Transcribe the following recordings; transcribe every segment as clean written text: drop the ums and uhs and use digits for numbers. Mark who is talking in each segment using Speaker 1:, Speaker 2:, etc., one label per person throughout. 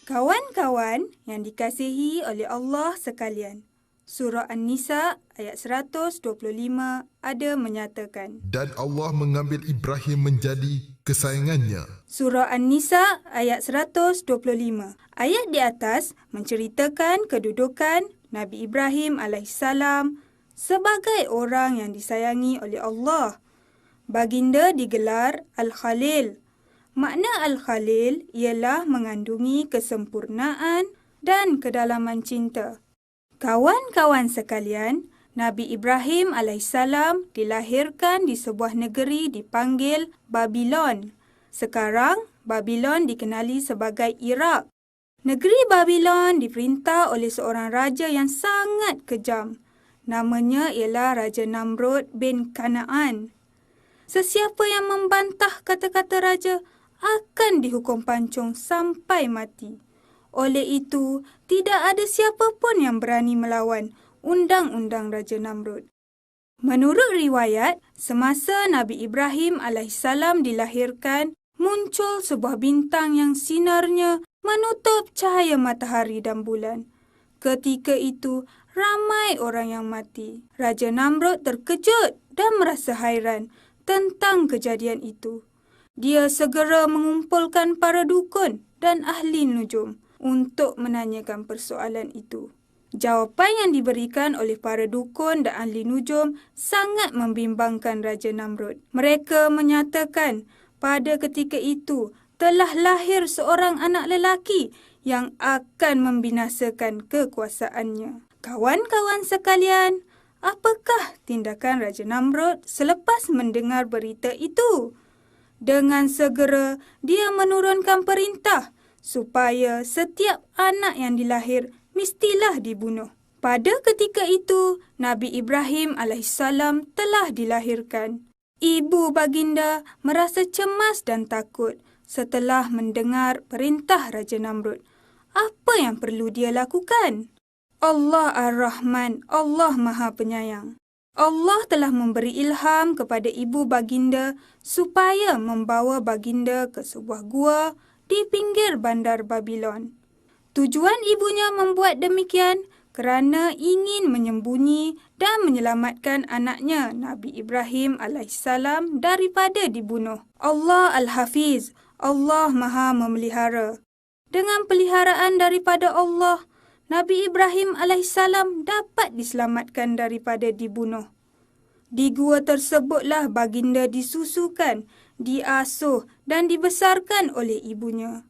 Speaker 1: Kawan-kawan yang dikasihi oleh Allah sekalian, Surah An-Nisa ayat 125 ada menyatakan,
Speaker 2: Dan Allah mengambil Ibrahim menjadi kesayangannya.
Speaker 1: Surah An-Nisa ayat 125. Ayat di atas menceritakan kedudukan Nabi Ibrahim alaihissalam sebagai orang yang disayangi oleh Allah. Baginda digelar Al-Khalil. Makna Al-Khalil ialah mengandungi kesempurnaan dan kedalaman cinta. Kawan-kawan sekalian, Nabi Ibrahim alaihissalam dilahirkan di sebuah negeri dipanggil Babilon. Sekarang, Babilon dikenali sebagai Iraq. Negeri Babilon diperintah oleh seorang raja yang sangat kejam. Namanya ialah Raja Namrud bin Kanaan. Sesiapa yang membantah kata-kata raja akan dihukum pancung sampai mati. Oleh itu, tidak ada siapa pun yang berani melawan undang-undang Raja Namrud. Menurut riwayat, semasa Nabi Ibrahim alaihissalam dilahirkan, muncul sebuah bintang yang sinarnya menutup cahaya matahari dan bulan. Ketika itu, ramai orang yang mati. Raja Namrud terkejut dan merasa hairan tentang kejadian itu. Dia segera mengumpulkan para dukun dan ahli nujum untuk menanyakan persoalan itu. Jawapan yang diberikan oleh para dukun dan ahli nujum sangat membimbangkan Raja Namrud. Mereka menyatakan pada ketika itu telah lahir seorang anak lelaki yang akan membinasakan kekuasaannya. Kawan-kawan sekalian, apakah tindakan Raja Namrud selepas mendengar berita itu? Dengan segera, dia menurunkan perintah supaya setiap anak yang dilahir mestilah dibunuh. Pada ketika itu, Nabi Ibrahim alaihissalam telah dilahirkan. Ibu baginda merasa cemas dan takut setelah mendengar perintah Raja Namrud. Apa yang perlu dia lakukan? Allah Ar-Rahman, Allah Maha Penyayang. Allah telah memberi ilham kepada ibu baginda supaya membawa baginda ke sebuah gua di pinggir bandar Babilon. Tujuan ibunya membuat demikian kerana ingin menyembunyi dan menyelamatkan anaknya Nabi Ibrahim alaihissalam daripada dibunuh. Allah Al-Hafiz, Allah Maha Memelihara. Dengan peliharaan daripada Allah, Nabi Ibrahim alaihissalam dapat diselamatkan daripada dibunuh. Di gua tersebutlah baginda disusukan, diasuh dan dibesarkan oleh ibunya.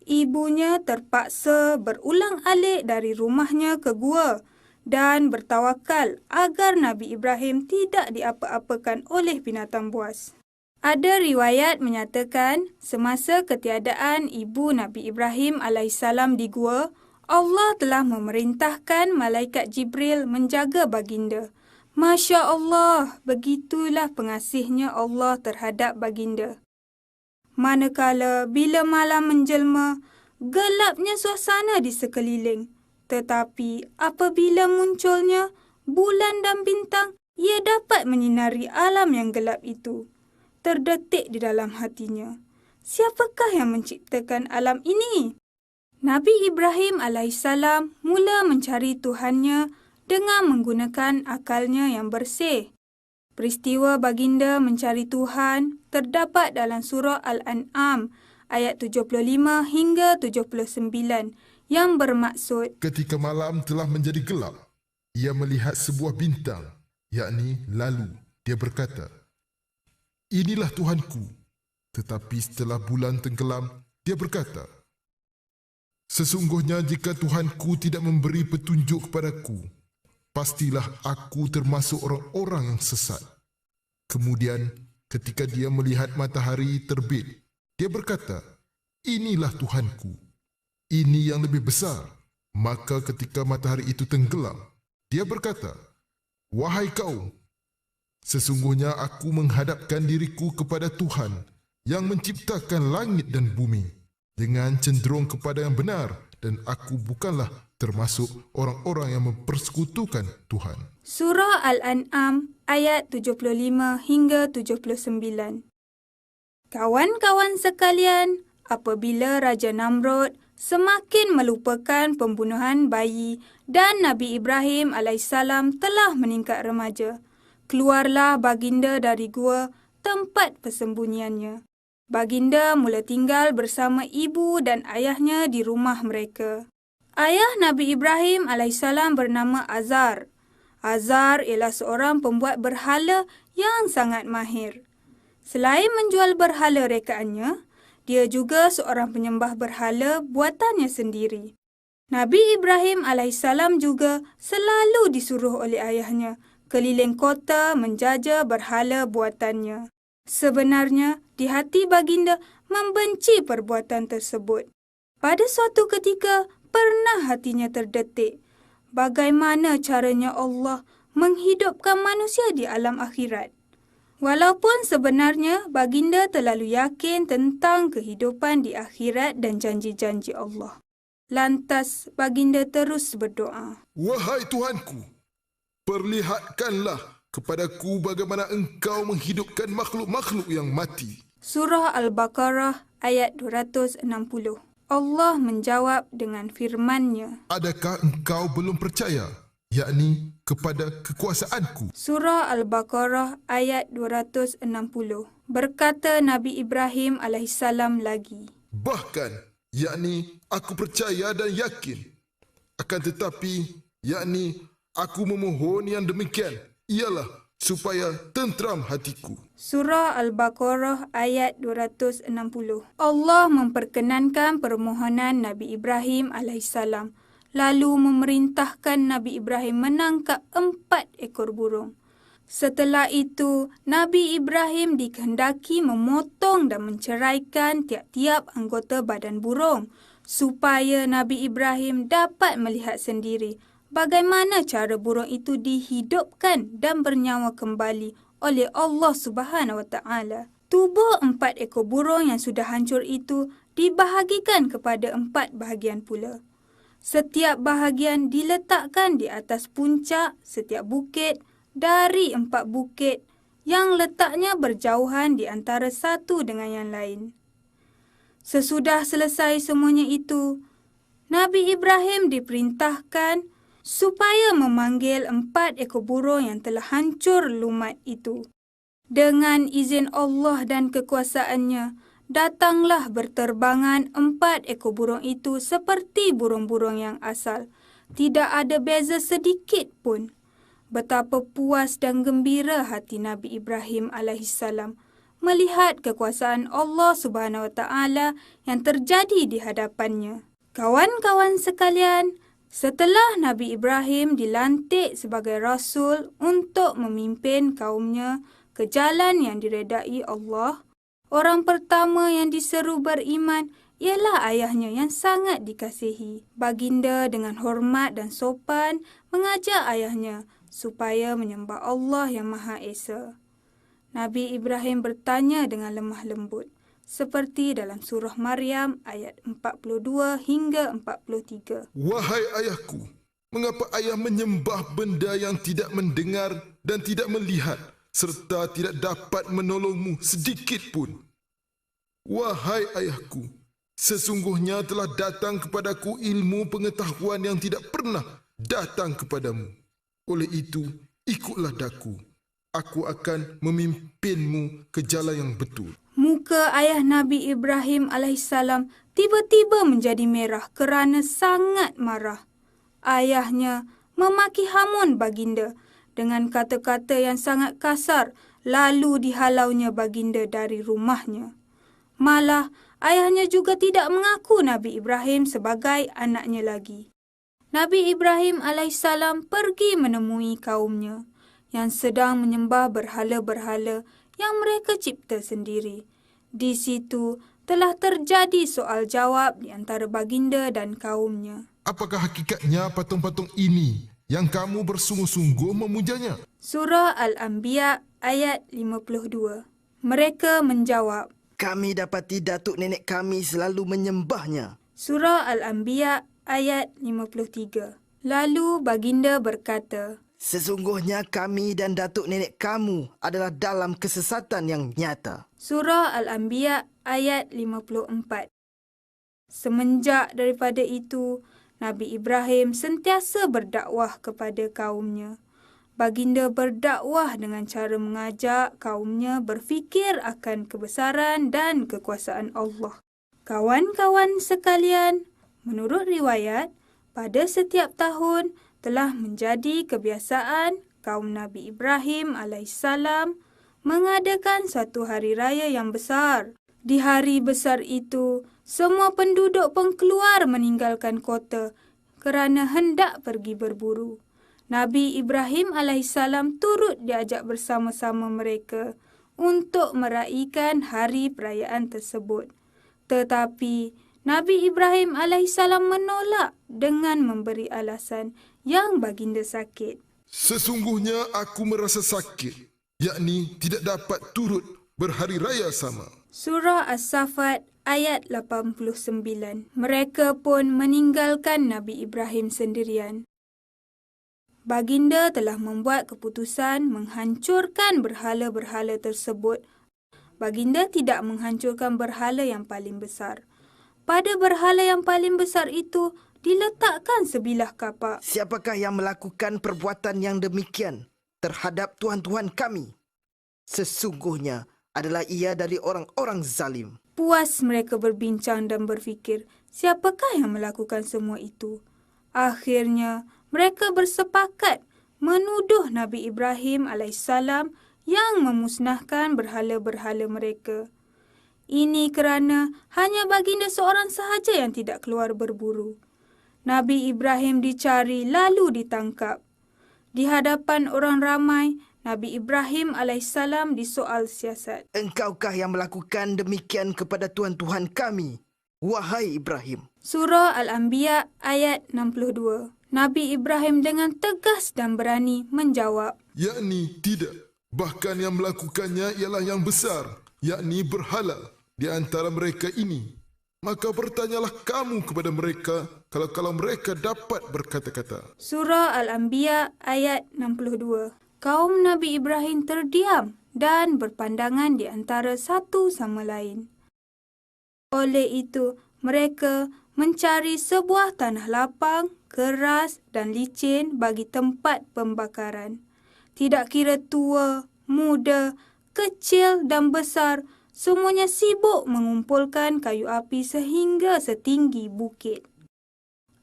Speaker 1: Ibunya terpaksa berulang-alik dari rumahnya ke gua dan bertawakal agar Nabi Ibrahim tidak diapa-apakan oleh binatang buas. Ada riwayat menyatakan semasa ketiadaan ibu Nabi Ibrahim alaihissalam di gua, Allah telah memerintahkan malaikat Jibril menjaga baginda. Masya Allah, begitulah pengasihnya Allah terhadap baginda. Manakala bila malam menjelma, gelapnya suasana di sekeliling. Tetapi apabila munculnya bulan dan bintang, ia dapat menyinari alam yang gelap itu. Terdetik di dalam hatinya, siapakah yang menciptakan alam ini? Nabi Ibrahim alaihissalam mula mencari Tuhannya dengan menggunakan akalnya yang bersih. Peristiwa baginda mencari Tuhan terdapat dalam surah Al-An'am ayat 75 hingga 79 yang bermaksud,
Speaker 2: Ketika malam telah menjadi gelap, ia melihat sebuah bintang, yakni lalu dia berkata, Inilah Tuhanku. Tetapi setelah bulan tenggelam, dia berkata, Sesungguhnya jika Tuhanku tidak memberi petunjuk kepadaku, pastilah aku termasuk orang-orang yang sesat. Kemudian ketika dia melihat matahari terbit, dia berkata, Inilah Tuhanku. Ini yang lebih besar. Maka ketika matahari itu tenggelam, dia berkata, Wahai kaum, sesungguhnya aku menghadapkan diriku kepada Tuhan yang menciptakan langit dan bumi dengan cenderung kepada yang benar, dan aku bukanlah termasuk orang-orang yang mempersekutukan Tuhan.
Speaker 1: Surah Al-An'am ayat 75 hingga 79. Kawan-kawan sekalian, apabila Raja Namrud semakin melupakan pembunuhan bayi dan Nabi Ibrahim alaihissalam telah meningkat remaja. Keluarlah baginda dari gua, tempat persembunyiannya. Baginda mula tinggal bersama ibu dan ayahnya di rumah mereka. Ayah Nabi Ibrahim alaihissalam bernama Azar. Azar ialah seorang pembuat berhala yang sangat mahir. Selain menjual berhala rekaannya, dia juga seorang penyembah berhala buatannya sendiri. Nabi Ibrahim alaihissalam juga selalu disuruh oleh ayahnya keliling kota menjaja berhala buatannya. Sebenarnya, di hati baginda membenci perbuatan tersebut. Pada suatu ketika, pernah hatinya terdetik. Bagaimana caranya Allah menghidupkan manusia di alam akhirat? Walaupun sebenarnya baginda terlalu yakin tentang kehidupan di akhirat dan janji-janji Allah. Lantas baginda terus berdoa.
Speaker 2: Wahai Tuhanku, perlihatkanlah kepadaku bagaimana engkau menghidupkan makhluk-makhluk yang mati.
Speaker 1: Surah Al-Baqarah ayat 260. Allah menjawab dengan firman-Nya.
Speaker 2: Adakah engkau belum percaya, yakni kepada kekuasaanku?
Speaker 1: Surah Al-Baqarah ayat 260. Berkata Nabi Ibrahim alaihissalam lagi.
Speaker 2: Bahkan, yakni aku percaya dan yakin. Akan tetapi, yakni aku memohon yang demikian ialah supaya tentram hatiku.
Speaker 1: Surah Al-Baqarah ayat 260. Allah memperkenankan permohonan Nabi Ibrahim alaihissalam, lalu memerintahkan Nabi Ibrahim menangkap 4 ekor burung. Setelah itu, Nabi Ibrahim dikehendaki memotong dan menceraikan tiap-tiap anggota badan burung supaya Nabi Ibrahim dapat melihat sendiri bagaimana cara burung itu dihidupkan dan bernyawa kembali oleh Allah Subhanahu Wa Taala. Tubuh 4 ekor burung yang sudah hancur itu dibahagikan kepada 4 bahagian pula. Setiap bahagian diletakkan di atas puncak setiap bukit dari 4 bukit yang letaknya berjauhan di antara satu dengan yang lain. Sesudah selesai semuanya itu, Nabi Ibrahim diperintahkan supaya memanggil 4 ekor burung yang telah hancur lumat itu. Dengan izin Allah dan kekuasaannya, datanglah berterbangan 4 ekor burung itu seperti burung-burung yang asal. Tidak ada beza sedikit pun. Betapa puas dan gembira hati Nabi Ibrahim alaihissalam melihat kekuasaan Allah Subhanahu Wa Taala yang terjadi di hadapannya. Kawan-kawan sekalian, setelah Nabi Ibrahim dilantik sebagai Rasul untuk memimpin kaumnya ke jalan yang diredai Allah, orang pertama yang diseru beriman ialah ayahnya yang sangat dikasihi. Baginda dengan hormat dan sopan mengajak ayahnya supaya menyembah Allah yang Maha Esa. Nabi Ibrahim bertanya dengan lemah lembut, seperti dalam surah Maryam ayat 42 hingga 43.
Speaker 2: Wahai ayahku, mengapa ayah menyembah benda yang tidak mendengar dan tidak melihat, serta tidak dapat menolongmu sedikit pun? Wahai ayahku, sesungguhnya telah datang kepadaku ilmu pengetahuan yang tidak pernah datang kepadamu. Oleh itu, ikutlah daku. Aku akan memimpinmu ke jalan yang betul.
Speaker 1: Muka ayah Nabi Ibrahim alaihissalam tiba-tiba menjadi merah kerana sangat marah. Ayahnya memaki hamun baginda dengan kata-kata yang sangat kasar, lalu dihalaunya baginda dari rumahnya. Malah, ayahnya juga tidak mengaku Nabi Ibrahim sebagai anaknya lagi. Nabi Ibrahim alaihissalam pergi menemui kaumnya yang sedang menyembah berhala-berhala yang mereka cipta sendiri. Di situ telah terjadi soal jawab di antara baginda dan kaumnya.
Speaker 2: Apakah hakikatnya patung-patung ini yang kamu bersungguh-sungguh memujanya?
Speaker 1: Surah Al-Anbiya ayat 52. Mereka menjawab,
Speaker 3: Kami dapati datuk nenek kami selalu menyembahnya.
Speaker 1: Surah Al-Anbiya ayat 53. Lalu baginda berkata,
Speaker 3: Sesungguhnya kami dan datuk nenek kamu adalah dalam kesesatan yang nyata.
Speaker 1: Surah Al-Anbiya ayat 54. Semenjak daripada itu, Nabi Ibrahim sentiasa berdakwah kepada kaumnya. Baginda berdakwah dengan cara mengajak kaumnya berfikir akan kebesaran dan kekuasaan Allah. Kawan-kawan sekalian, menurut riwayat, pada setiap tahun telah menjadi kebiasaan kaum Nabi Ibrahim alaihissalam mengadakan suatu hari raya yang besar. Di hari besar itu, semua penduduk pun keluar meninggalkan kota kerana hendak pergi berburu. Nabi Ibrahim alaihissalam turut diajak bersama-sama mereka untuk meraihkan hari perayaan tersebut. Tetapi Nabi Ibrahim alaihissalam menolak dengan memberi alasan yang baginda sakit.
Speaker 2: Sesungguhnya aku merasa sakit, yakni tidak dapat turut berhari raya sama.
Speaker 1: Surah As-Safat ayat 89. Mereka pun meninggalkan Nabi Ibrahim sendirian. Baginda telah membuat keputusan menghancurkan berhala-berhala tersebut. Baginda tidak menghancurkan berhala yang paling besar. Pada berhala yang paling besar itu diletakkan sebilah kapak.
Speaker 3: Siapakah yang melakukan perbuatan yang demikian terhadap Tuhan-Tuhan kami? Sesungguhnya adalah ia dari orang-orang zalim.
Speaker 1: Puas mereka berbincang dan berfikir, siapakah yang melakukan semua itu? Akhirnya, mereka bersepakat menuduh Nabi Ibrahim alaihissalam yang memusnahkan berhala-berhala mereka. Ini kerana hanya baginda seorang sahaja yang tidak keluar berburu. Nabi Ibrahim dicari lalu ditangkap. Di hadapan orang ramai, Nabi Ibrahim alaihissalam disoal siasat.
Speaker 3: Engkaukah yang melakukan demikian kepada Tuhan-Tuhan kami, wahai Ibrahim?
Speaker 1: Surah Al-Anbiya ayat 62. Nabi Ibrahim dengan tegas dan berani menjawab,
Speaker 2: Yakni tidak. Bahkan yang melakukannya ialah yang besar, yakni berhala di antara mereka ini. Maka bertanyalah kamu kepada mereka kalau mereka dapat berkata-kata.
Speaker 1: Surah Al-Anbiya ayat 62. Kaum Nabi Ibrahim terdiam dan berpandangan di antara satu sama lain. Oleh itu, mereka mencari sebuah tanah lapang, keras dan licin bagi tempat pembakaran. Tidak kira tua, muda, kecil dan besar, semuanya sibuk mengumpulkan kayu api sehingga setinggi bukit.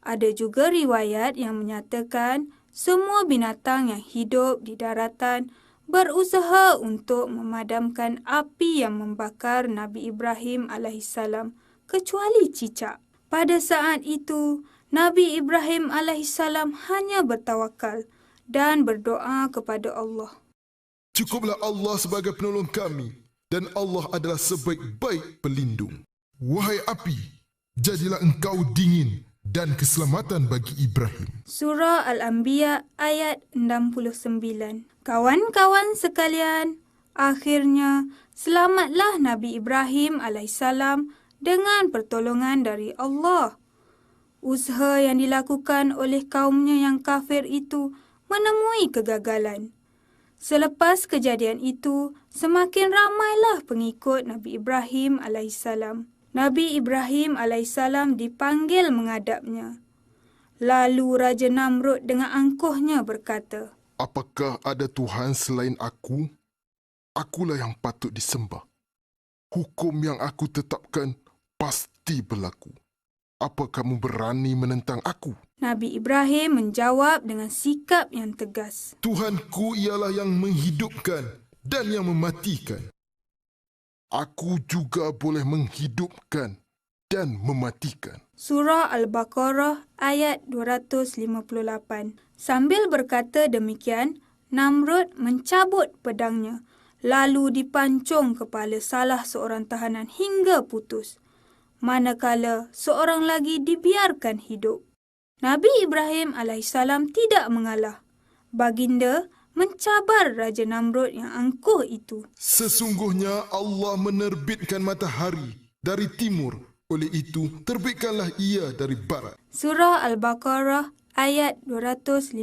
Speaker 1: Ada juga riwayat yang menyatakan semua binatang yang hidup di daratan berusaha untuk memadamkan api yang membakar Nabi Ibrahim alaihissalam, kecuali cicak. Pada saat itu, Nabi Ibrahim alaihissalam hanya bertawakal dan berdoa kepada Allah.
Speaker 2: Cukuplah Allah sebagai penolong kami dan Allah adalah sebaik-baik pelindung. Wahai api, jadilah engkau dingin dan keselamatan bagi Ibrahim.
Speaker 1: Surah Al-Anbiya ayat 69. Kawan-kawan sekalian, akhirnya selamatlah Nabi Ibrahim alaihissalam dengan pertolongan dari Allah. Usaha yang dilakukan oleh kaumnya yang kafir itu menemui kegagalan. Selepas kejadian itu, semakin ramailah pengikut Nabi Ibrahim alaihissalam. Nabi Ibrahim alaihissalam dipanggil menghadapnya. Lalu Raja Namrud dengan angkuhnya berkata,
Speaker 2: Apakah ada Tuhan selain aku? Akulah yang patut disembah. Hukum yang aku tetapkan pasti berlaku. Apa kamu berani menentang aku?
Speaker 1: Nabi Ibrahim menjawab dengan sikap yang tegas.
Speaker 2: Tuhanku ialah yang menghidupkan dan yang mematikan. Aku juga boleh menghidupkan dan mematikan.
Speaker 1: Surah Al-Baqarah ayat 258. Sambil berkata demikian, Namrud mencabut pedangnya, lalu dipancung kepala salah seorang tahanan hingga putus, manakala seorang lagi dibiarkan hidup. Nabi Ibrahim alaihissalam tidak mengalah. Baginda mencabar Raja Namrud yang angkuh itu.
Speaker 2: Sesungguhnya Allah menerbitkan matahari dari timur. Oleh itu, terbitkanlah ia dari barat.
Speaker 1: Surah Al-Baqarah ayat 258.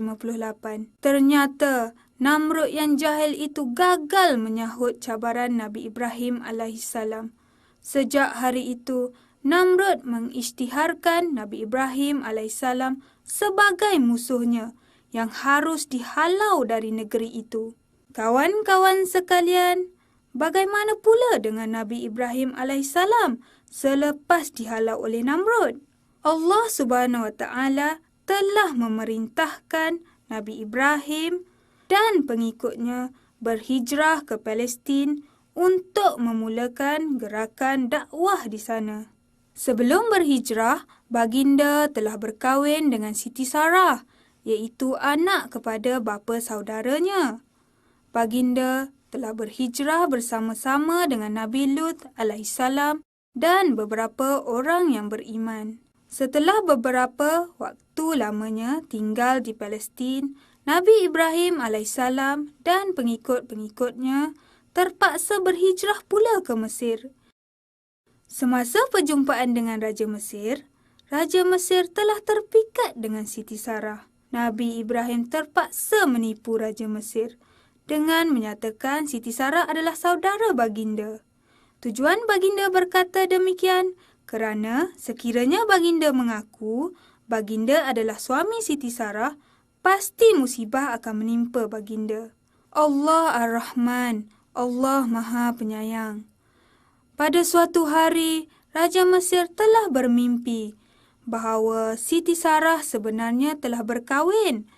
Speaker 1: Ternyata Namrud yang jahil itu gagal menyahut cabaran Nabi Ibrahim alaihissalam. Sejak hari itu, Namrud mengisytiharkan Nabi Ibrahim alaihissalam sebagai musuhnya yang harus dihalau dari negeri itu. Kawan-kawan sekalian, bagaimana pula dengan Nabi Ibrahim alaihissalam selepas dihalau oleh Namrud? Allah Subhanahu wa taala telah memerintahkan Nabi Ibrahim dan pengikutnya berhijrah ke Palestin untuk memulakan gerakan dakwah di sana. Sebelum berhijrah, baginda telah berkahwin dengan Siti Sarah, iaitu anak kepada bapa saudaranya. Baginda telah berhijrah bersama-sama dengan Nabi Lut alaihissalam dan beberapa orang yang beriman. Setelah beberapa waktu lamanya tinggal di Palestin, Nabi Ibrahim alaihissalam dan pengikut-pengikutnya terpaksa berhijrah pula ke Mesir. Semasa perjumpaan dengan Raja Mesir telah terpikat dengan Siti Sarah. Nabi Ibrahim terpaksa menipu Raja Mesir dengan menyatakan Siti Sarah adalah saudara baginda. Tujuan baginda berkata demikian kerana sekiranya baginda mengaku baginda adalah suami Siti Sarah, pasti musibah akan menimpa baginda. Allah Ar-Rahman, Allah Maha Penyayang. Pada suatu hari, Raja Mesir telah bermimpi bahawa Siti Sarah sebenarnya telah berkahwin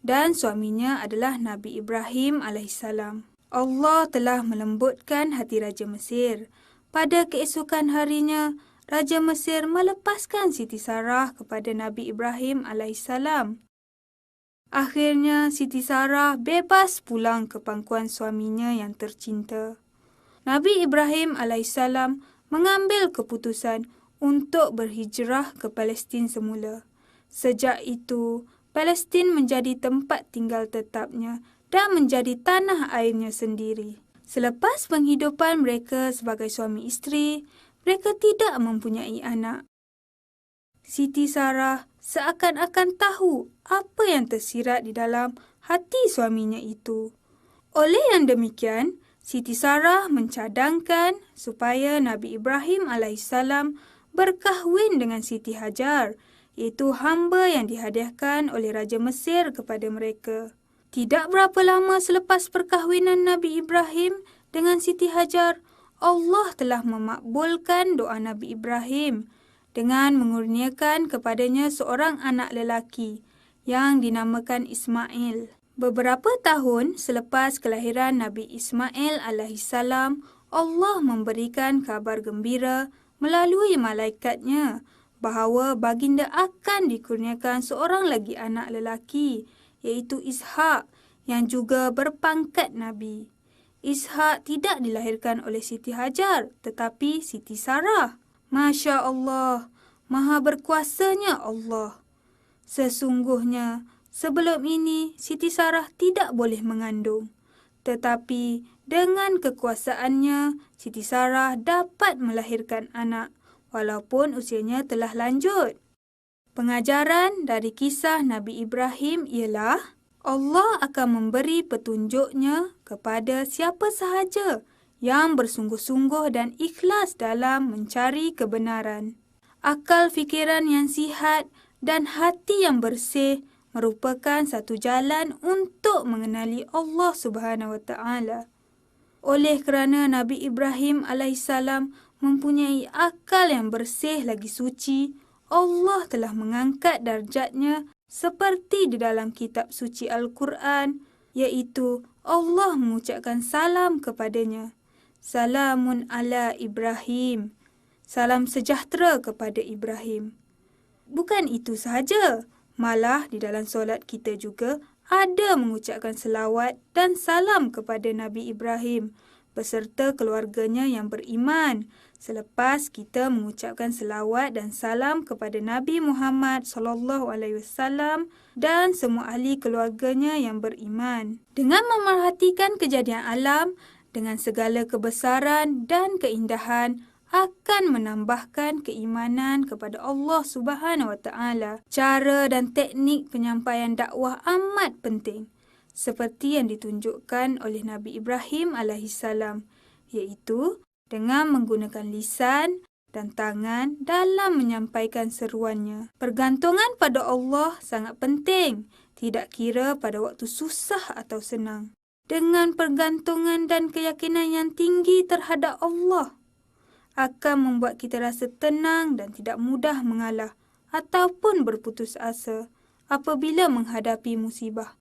Speaker 1: dan suaminya adalah Nabi Ibrahim alaihissalam. Allah telah melembutkan hati Raja Mesir. Pada keesokan harinya, Raja Mesir melepaskan Siti Sarah kepada Nabi Ibrahim alaihissalam. Akhirnya, Siti Sarah bebas pulang ke pangkuan suaminya yang tercinta. Nabi Ibrahim alaihissalam mengambil keputusan untuk berhijrah ke Palestin semula. Sejak itu, Palestin menjadi tempat tinggal tetapnya dan menjadi tanah airnya sendiri. Selepas penghidupan mereka sebagai suami isteri, mereka tidak mempunyai anak. Siti Sarah seakan-akan tahu apa yang tersirat di dalam hati suaminya itu. Oleh yang demikian, Siti Sarah mencadangkan supaya Nabi Ibrahim alaihissalam berkahwin dengan Siti Hajar, iaitu hamba yang dihadiahkan oleh Raja Mesir kepada mereka. Tidak berapa lama selepas perkahwinan Nabi Ibrahim dengan Siti Hajar, Allah telah memakbulkan doa Nabi Ibrahim dengan mengurniakan kepadanya seorang anak lelaki yang dinamakan Ismail. Beberapa tahun selepas kelahiran Nabi Ismail alaihissalam, Allah memberikan kabar gembira melalui malaikatnya bahawa baginda akan dikurniakan seorang lagi anak lelaki, iaitu Ishak, yang juga berpangkat Nabi. Ishak tidak dilahirkan oleh Siti Hajar, tetapi Siti Sarah. Masya Allah, maha berkuasanya Allah. Sesungguhnya, sebelum ini Siti Sarah tidak boleh mengandung. Tetapi dengan kekuasaannya, Siti Sarah dapat melahirkan anak walaupun usianya telah lanjut. Pengajaran dari kisah Nabi Ibrahim ialah Allah akan memberi petunjuknya kepada siapa sahaja yang bersungguh-sungguh dan ikhlas dalam mencari kebenaran. Akal fikiran yang sihat dan hati yang bersih merupakan satu jalan untuk mengenali Allah Subhanahu wa taala. Oleh kerana Nabi Ibrahim alaihissalam mempunyai akal yang bersih lagi suci, Allah telah mengangkat darjatnya seperti di dalam kitab suci Al-Quran, iaitu Allah mengucapkan salam kepadanya. Salamun ala Ibrahim. Salam sejahtera kepada Ibrahim. Bukan itu sahaja, malah di dalam solat kita juga ada mengucapkan selawat dan salam kepada Nabi Ibrahim beserta keluarganya yang beriman selepas kita mengucapkan selawat dan salam kepada Nabi Muhammad SAW dan semua ahli keluarganya yang beriman. Dengan memerhatikan kejadian alam dengan segala kebesaran dan keindahan akan menambahkan keimanan kepada Allah Subhanahu wa taala. Cara dan teknik penyampaian dakwah amat penting seperti yang ditunjukkan oleh Nabi Ibrahim alaihissalam, iaitu dengan menggunakan lisan dan tangan dalam menyampaikan seruannya. Pergantungan pada Allah sangat penting, tidak kira pada waktu susah atau senang. Dengan pergantungan dan keyakinan yang tinggi terhadap Allah, akan membuat kita rasa tenang dan tidak mudah mengalah ataupun berputus asa apabila menghadapi musibah.